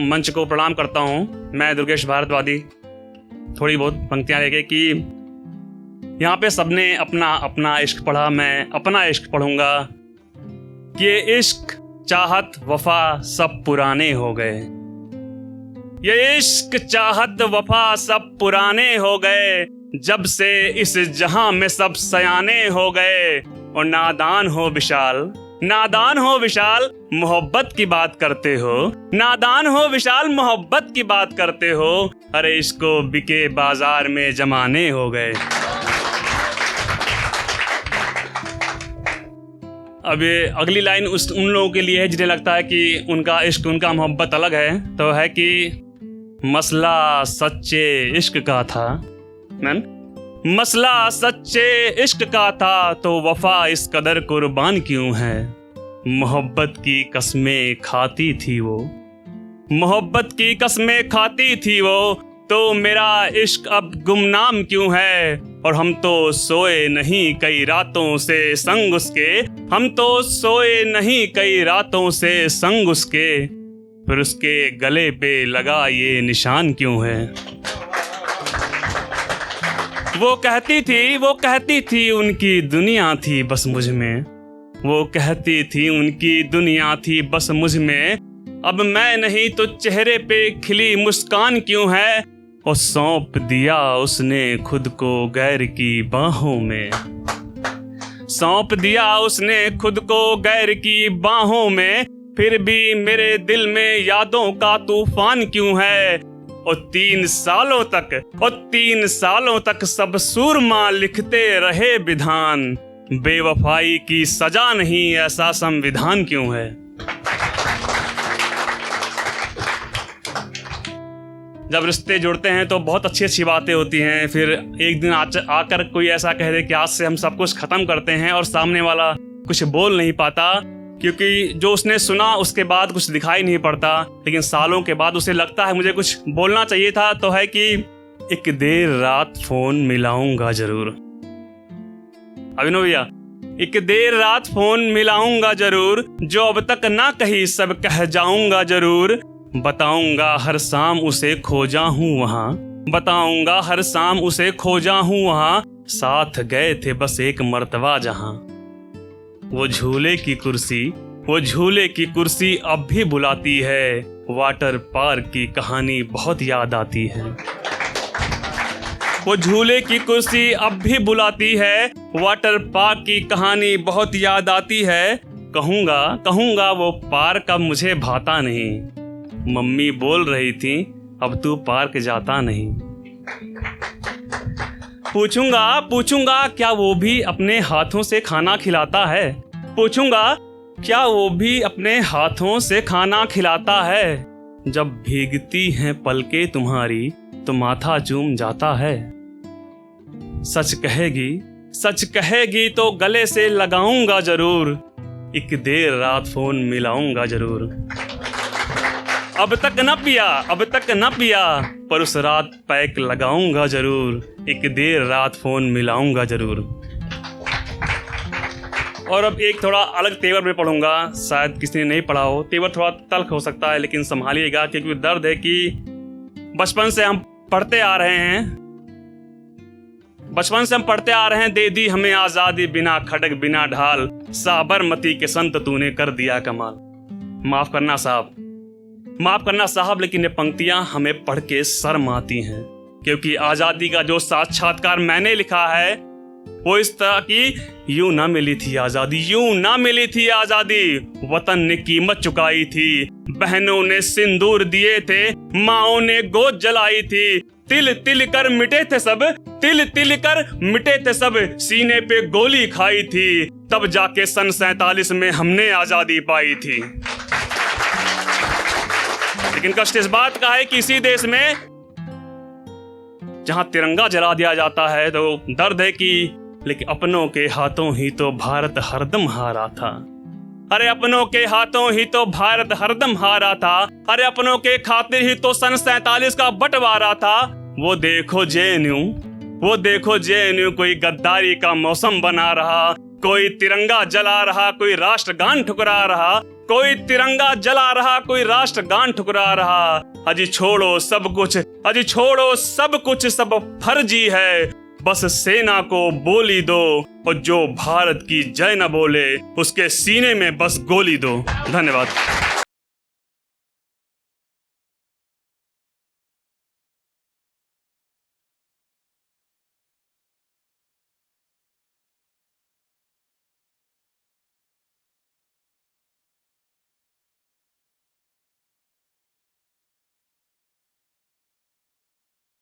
मंच को प्रणाम करता हूँ। मैं दुर्गेश भारद्वाजी थोड़ी बहुत पंक्तियाँ लेके कि यहाँ पे सबने अपना अपना इश्क पढ़ा, मैं अपना इश्क पढ़ूंगा। कि ये इश्क चाहत वफा सब पुराने हो गए, ये इश्क चाहत वफा सब पुराने हो गए, जब से इस जहां में सब सयाने हो गए। और नादान हो विशाल, नादान हो विशाल मोहब्बत की बात करते हो, नादान हो विशाल मोहब्बत की बात करते हो। अरे इसको बिके बाजार में जमाने हो गए। अब ये अगली लाइन उन लोगों के लिए है जिन्हें लगता है कि उनका इश्क, उनका मोहब्बत अलग है। तो है कि मसला सच्चे इश्क का था, मसला सच्चे इश्क का था, तो वफा इस कदर कुर्बान क्यों है। मोहब्बत की कस्में खाती थी वो, मोहब्बत की कस्में खाती थी वो, तो मेरा इश्क अब गुमनाम क्यों है। और हम तो सोए नहीं कई रातों से संग उसके, हम तो सोए नहीं कई रातों से संग उसके, फिर उसके गले पे लगा ये निशान क्यों है। वो कहती थी उनकी दुनिया थी बस मुझ में, वो कहती थी उनकी दुनिया थी बस मुझ में। अब मैं नहीं तो चेहरे पे खिली मुस्कान क्यों है। और सौंप दिया उसने खुद को गैर की बाहों में, सौंप दिया उसने खुद को गैर की बाहों में, फिर भी मेरे दिल में यादों का तूफान क्यों है। और 3 सालों तक सब सूरमा लिखते रहे विधान, बेवफाई की सजा नहीं ऐसा संविधान क्यों है। जब रिश्ते जुड़ते हैं तो बहुत अच्छी अच्छी बातें होती हैं, फिर एक दिन आकर कोई ऐसा कह दे कि आज से हम सब कुछ खत्म करते हैं, और सामने वाला कुछ बोल नहीं पाता क्योंकि जो उसने सुना उसके बाद कुछ दिखाई नहीं पड़ता, लेकिन सालों के बाद उसे लगता है मुझे कुछ बोलना चाहिए था। तो है कि एक देर रात फोन मिलाऊंगा जरूर, अभिनव भैया, एक देर रात फोन मिलाऊंगा जरूर, जो अब तक ना कही सब कह जाऊंगा जरूर। बताऊंगा हर शाम उसे खोजा हूँ वहाँ, बताऊंगा हर शाम उसे खोजा हूँ वहाँ, साथ गए थे बस एक मर्तबा जहाँ। वो झूले की कुर्सी अब भी बुलाती है, वाटर पार्क की कहानी बहुत याद आती है। वो झूले की कुर्सी अब भी बुलाती है, वाटर पार्क की कहानी बहुत याद आती है। कहूँगा वो पार्क अब मुझे भाता नहीं, मम्मी बोल रही थी अब तू पार्क जाता नहीं। पूछूंगा क्या वो भी अपने हाथों से खाना खिलाता है, पूछूंगा क्या वो भी अपने हाथों से खाना खिलाता है। जब भीगती हैं पलकें तुम्हारी तो माथा चूम जाता है। सच कहेगी तो गले से लगाऊंगा जरूर, एक देर रात फोन मिलाऊंगा जरूर। अब तक न पिया पर उस रात पैक लगाऊंगा जरूर, एक देर रात फोन मिलाऊंगा जरूर। और अब एक थोड़ा अलग तेवर में पढ़ूंगा, शायद किसी ने नहीं पढ़ा हो। तेवर थोड़ा तल्ख हो सकता है लेकिन संभालिएगा, क्योंकि दर्द है कि बचपन से हम पढ़ते आ रहे हैं, दे दी हमें आजादी बिना खड़ग बिना ढाल, साबरमती के संत तूने कर दिया कमाल। माफ करना साहब, लेकिन ये पंक्तियां हमें पढ़ के शर्म आती हैं, क्योंकि आजादी का जो साक्षात्कार मैंने लिखा है वो इस तरह की यूं ना मिली थी आजादी, वतन ने कीमत चुकाई थी, बहनों ने सिंदूर दिए थे, माओ ने गोद जलाई थी, तिल तिल कर मिटे थे सब, सीने पे गोली खाई थी, तब जाके सन 47 में हमने आजादी पाई थी। लेकिन कष्ट इस बात का है कि इसी देश में जहां तिरंगा जला दिया जाता है तो दर्द है कि लेकिन अपनों के हाथों ही तो भारत हरदम हारा था। अरे अपनों के हाथों ही तो भारत हरदम हारा था, अरे अपनों के खातिर ही तो सन 47 का बंटवारा था। वो देखो जेएनयू कोई गद्दारी का मौसम बना रहा, कोई तिरंगा जला रहा, कोई राष्ट्रगान ठुकरा रहा, कोई तिरंगा जला रहा, कोई राष्ट्रगान ठुकरा रहा। अजी छोड़ो सब कुछ, अजी छोड़ो सब कुछ, सब फर्जी है, बस सेना को बोली दो, और जो भारत की जय न बोले उसके सीने में बस गोली दो। धन्यवाद।